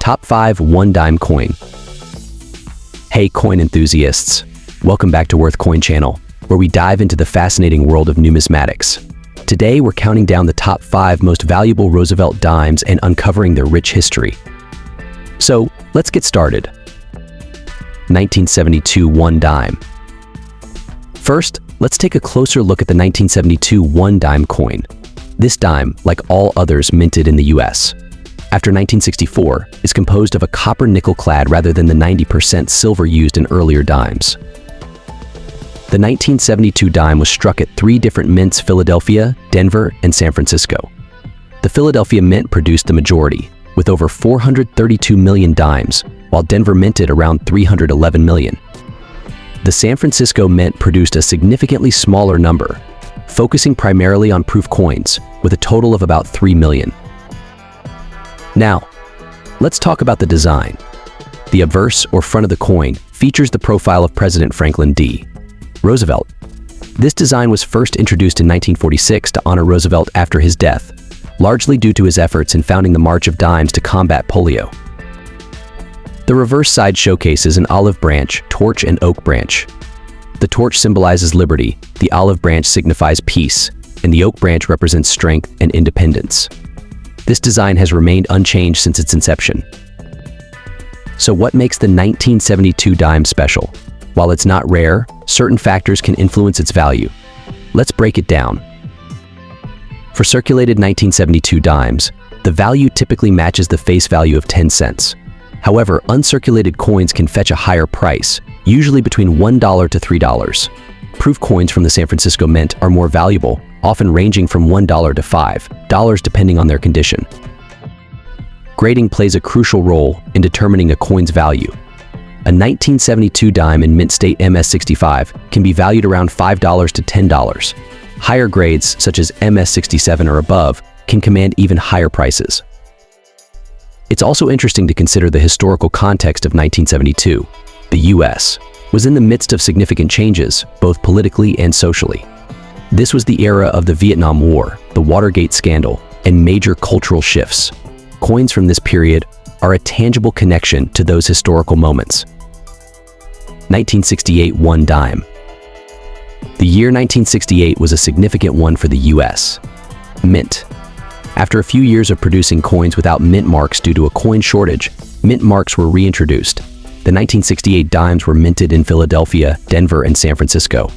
Top 5 1-dime coin. Hey coin enthusiasts, welcome back to Worth Coin Channel, where we dive into the fascinating world of numismatics. Today we're counting down the top 5 most valuable Roosevelt dimes and uncovering their rich history. So let's get started. 1972 1-dime. First, let's take a closer look at the 1972 1-dime coin. This dime, like all others minted in the US, after 1964, is composed of a copper nickel clad rather than the 90% silver used in earlier dimes. The 1972 dime was struck at 3 different mints: Philadelphia, Denver, and San Francisco. The Philadelphia mint produced the majority, with over 432 million dimes, while Denver minted around 311 million. The San Francisco mint produced a significantly smaller number, focusing primarily on proof coins, with a total of about 3 million. Now, let's talk about the design. The obverse, or front of the coin, features the profile of President Franklin D. Roosevelt. This design was first introduced in 1946 to honor Roosevelt after his death, largely due to his efforts in founding the March of Dimes to combat polio. The reverse side showcases an olive branch, torch, and oak branch. The torch symbolizes liberty, the olive branch signifies peace, and the oak branch represents strength and independence. This design has remained unchanged since its inception. So what makes the 1972 dime special? While it's not rare, certain factors can influence its value. Let's break it down. For circulated 1972 dimes, the value typically matches the face value of 10 cents. However, uncirculated coins can fetch a higher price, usually between $1 to $3. Proof coins from the San Francisco Mint are more valuable, often ranging from $1 to $5 depending on their condition. Grading plays a crucial role in determining a coin's value. A 1972 dime in mint state MS65 can be valued around $5 to $10. Higher grades, such as MS67 or above, can command even higher prices. It's also interesting to consider the historical context of 1972. The US was in the midst of significant changes, both politically and socially. This was the era of the Vietnam War, the Watergate scandal, and major cultural shifts. Coins from this period are a tangible connection to those historical moments. 1968 1-dime. The year 1968 was a significant one for the US. Mint. After a few years of producing coins without mint marks due to a coin shortage, mint marks were reintroduced. The 1968 dimes were minted in Philadelphia, Denver, and San Francisco.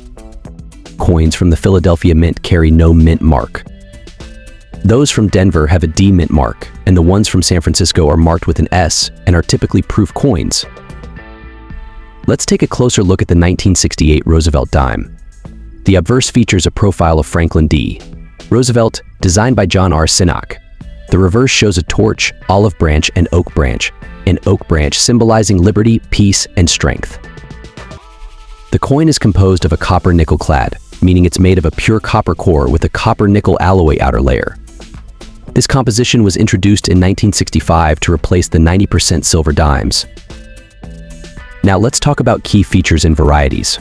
Coins from the Philadelphia mint carry no mint mark. Those from Denver have a D mint mark, and the ones from San Francisco are marked with an S and are typically proof coins. Let's take a closer look at the 1968 Roosevelt dime. The obverse features a profile of Franklin D. Roosevelt, designed by John R. Sinnock. The reverse shows a torch, olive branch, and oak branch, an oak branch symbolizing liberty, peace, and strength. The coin is composed of a copper nickel clad, meaning it's made of a pure copper core with a copper nickel alloy outer layer. This composition was introduced in 1965 to replace the 90% silver dimes. Now let's talk about key features and varieties.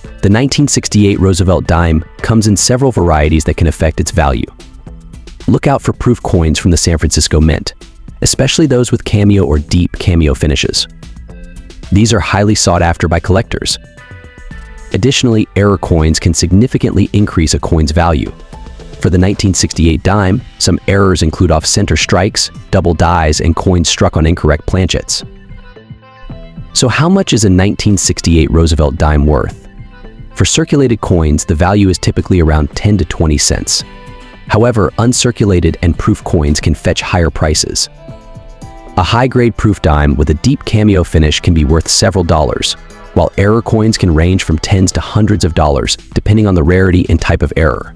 The 1968 Roosevelt dime comes in several varieties that can affect its value. Look out for proof coins from the San Francisco Mint, especially those with cameo or deep cameo finishes. These are highly sought after by collectors. Additionally, error coins can significantly increase a coin's value. For the 1968 dime, some errors include off-center strikes, double dies, and coins struck on incorrect planchets. So how much is a 1968 Roosevelt dime worth? For circulated coins, the value is typically around 10 to 20 cents. However, uncirculated and proof coins can fetch higher prices. A high-grade proof dime with a deep cameo finish can be worth several dollars, while error coins can range from tens to hundreds of dollars, depending on the rarity and type of error.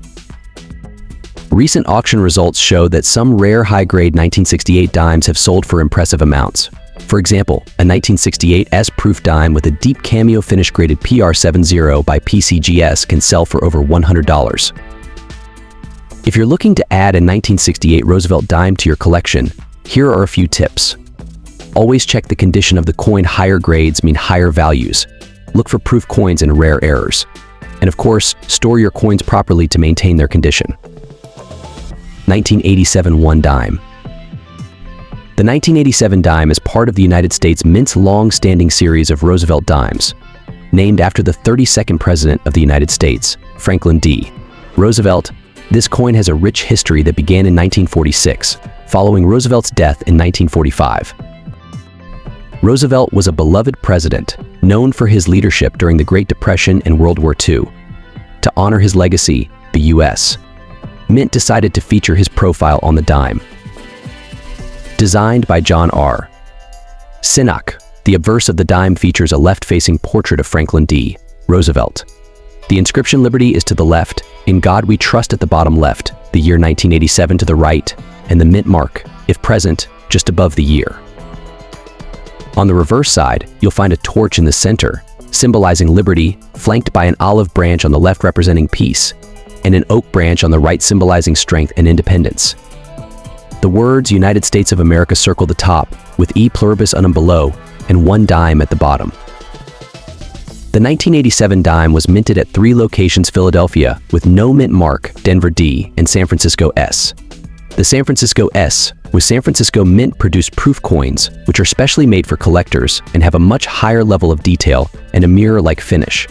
Recent auction results show that some rare high-grade 1968 dimes have sold for impressive amounts. For example, a 1968 S-proof dime with a deep cameo finish graded PR70 by PCGS can sell for over $100. If you're looking to add a 1968 Roosevelt dime to your collection, here are a few tips. Always check the condition of the coin. Higher grades mean higher values. Look for proof coins and rare errors. And of course, store your coins properly to maintain their condition. 1987 1-dime. The 1987 dime is part of the United States Mint's long-standing series of Roosevelt Dimes, named after the 32nd President of the United States, Franklin D. Roosevelt. This coin has a rich history that began in 1946, following Roosevelt's death in 1945. Roosevelt was a beloved president, known for his leadership during the Great Depression and World War II. To honor his legacy, the U.S. Mint decided to feature his profile on the dime. Designed by John R. Sinnock, the obverse of the dime features a left-facing portrait of Franklin D. Roosevelt. The inscription "Liberty" is to the left, "In God We Trust" at the bottom left, the year 1987 to the right, and the mint mark, if present, just above the year. On the reverse side, you'll find a torch in the center, symbolizing liberty, flanked by an olive branch on the left representing peace, and an oak branch on the right symbolizing strength and independence. The words "United States of America" circle the top, with E pluribus unum below, and one dime at the bottom. The 1987 dime was minted at 3 locations: Philadelphia, with no mint mark, Denver D, and San Francisco S. The San Francisco S, with San Francisco Mint, produced proof coins, which are specially made for collectors and have a much higher level of detail and a mirror-like finish.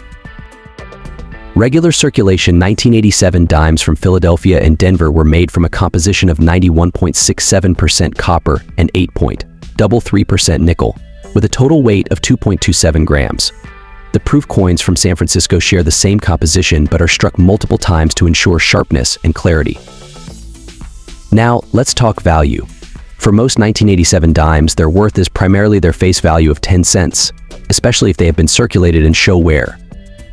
Regular circulation 1987 dimes from Philadelphia and Denver were made from a composition of 91.67% copper and 8.33% nickel, with a total weight of 2.27 grams. The proof coins from San Francisco share the same composition but are struck multiple times to ensure sharpness and clarity. Now, let's talk value. For most 1987 dimes, their worth is primarily their face value of 10 cents, especially if they have been circulated and show wear.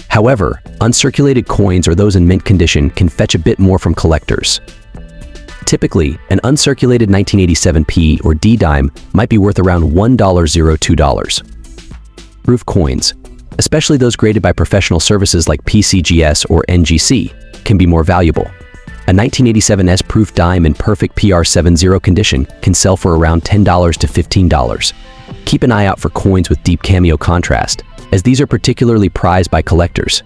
However, uncirculated coins or those in mint condition can fetch a bit more from collectors. Typically, an uncirculated 1987 P or D dime might be worth around $1.02. Proof coins, especially those graded by professional services like PCGS or NGC, can be more valuable. A 1987S proof dime in perfect PR70 condition can sell for around $10 to $15. Keep an eye out for coins with deep cameo contrast, as these are particularly prized by collectors.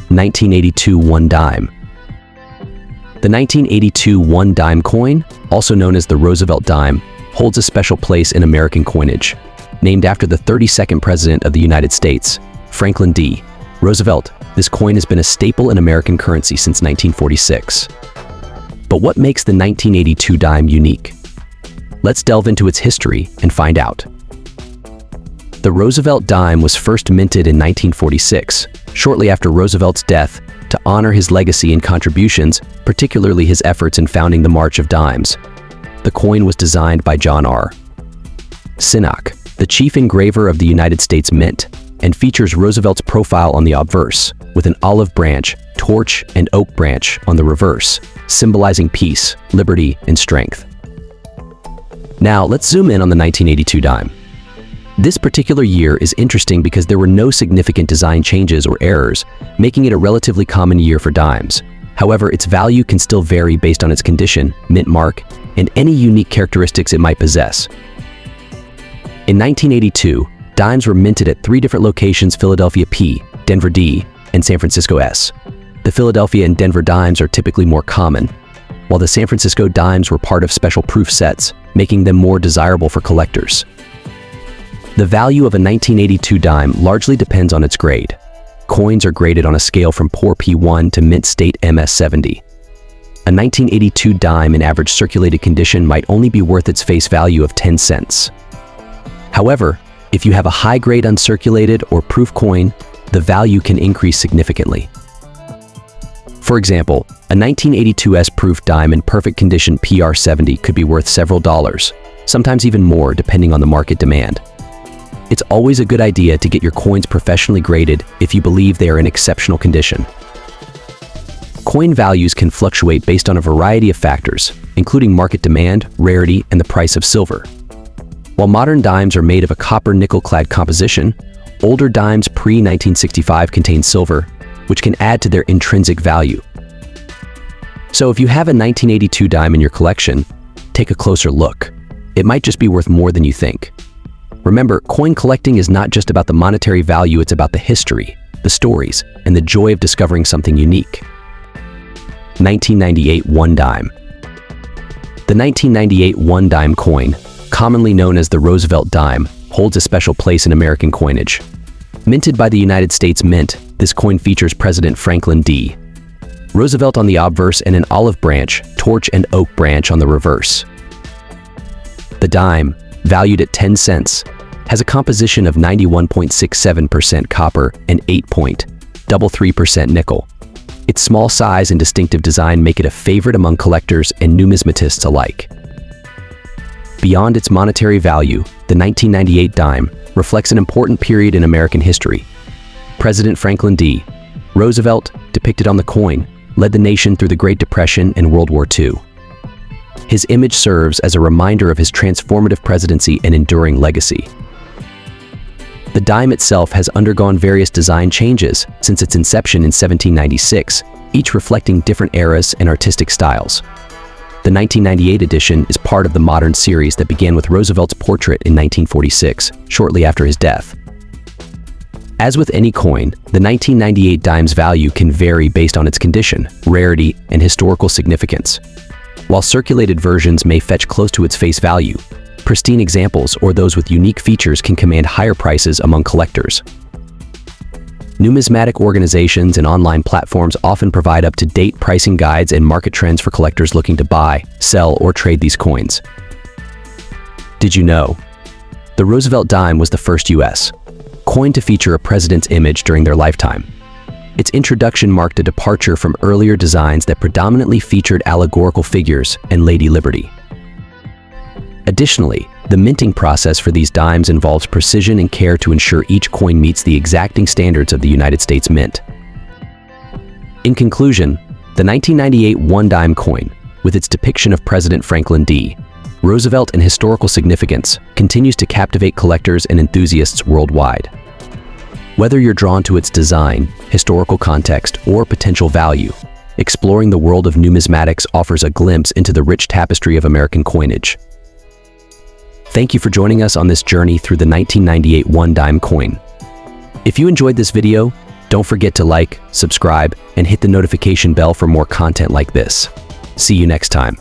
1982 one dime. The 1982 one dime coin, also known as the Roosevelt dime, holds a special place in American coinage. Named after the 32nd President of the United States, Franklin D. Roosevelt, this coin has been a staple in American currency since 1946. But what makes the 1982 dime unique? Let's delve into its history and find out. The Roosevelt dime was first minted in 1946, shortly after Roosevelt's death, to honor his legacy and contributions, particularly his efforts in founding the March of Dimes. The coin was designed by John R. Sinnock, the chief engraver of the United States Mint, and features Roosevelt's profile on the obverse, with an olive branch, torch, and oak branch on the reverse, symbolizing peace, liberty, and strength. Now, let's zoom in on the 1982 dime. This particular year is interesting because there were no significant design changes or errors, making it a relatively common year for dimes. However, its value can still vary based on its condition, mint mark, and any unique characteristics it might possess. In 1982, dimes were minted at 3 different locations: Philadelphia P, Denver D, and San Francisco S. The Philadelphia and Denver dimes are typically more common, while the San Francisco dimes were part of special proof sets, making them more desirable for collectors. The value of a 1982 dime largely depends on its grade. Coins are graded on a scale from poor P1 to mint state MS70. A 1982 dime in average circulated condition might only be worth its face value of 10 cents. However, if you have a high-grade uncirculated or proof coin, the value can increase significantly. For example, a 1982S proof dime in perfect condition PR70 could be worth several dollars, sometimes even more depending on the market demand. It's always a good idea to get your coins professionally graded if you believe they are in exceptional condition. Coin values can fluctuate based on a variety of factors, including market demand, rarity, and the price of silver. While modern dimes are made of a copper-nickel-clad composition, older dimes pre-1965 contain silver, which can add to their intrinsic value. So if you have a 1982 dime in your collection, take a closer look. It might just be worth more than you think. Remember, coin collecting is not just about the monetary value, it's about the history, the stories, and the joy of discovering something unique. 1998 one dime. The 1998 one dime coin, commonly known as the Roosevelt Dime, holds a special place in American coinage. Minted by the United States Mint, this coin features President Franklin D. Roosevelt on the obverse and an olive branch, torch and oak branch on the reverse. The dime, valued at 10 cents, has a composition of 91.67% copper and 8.33% nickel. Its small size and distinctive design make it a favorite among collectors and numismatists alike. Beyond its monetary value, the 1998 dime reflects an important period in American history. President Franklin D. Roosevelt, depicted on the coin, led the nation through the Great Depression and World War II. His image serves as a reminder of his transformative presidency and enduring legacy. The dime itself has undergone various design changes since its inception in 1796, each reflecting different eras and artistic styles. The 1998 edition is part of the modern series that began with Roosevelt's portrait in 1946, shortly after his death. As with any coin, the 1998 dime's value can vary based on its condition, rarity, and historical significance. While circulated versions may fetch close to its face value, pristine examples or those with unique features can command higher prices among collectors. Numismatic organizations and online platforms often provide up-to-date pricing guides and market trends for collectors looking to buy, sell, or trade these coins. Did you know? The Roosevelt dime was the first U.S. coin to feature a president's image during their lifetime. Its introduction marked a departure from earlier designs that predominantly featured allegorical figures and Lady Liberty. Additionally, the minting process for these dimes involves precision and care to ensure each coin meets the exacting standards of the United States Mint. In conclusion, the 1998 one-dime coin, with its depiction of President Franklin D. Roosevelt and historical significance, continues to captivate collectors and enthusiasts worldwide. Whether you're drawn to its design, historical context, or potential value, exploring the world of numismatics offers a glimpse into the rich tapestry of American coinage. Thank you for joining us on this journey through the 1998 one-dime coin. If you enjoyed this video, don't forget to like, subscribe, and hit the notification bell for more content like this. See you next time.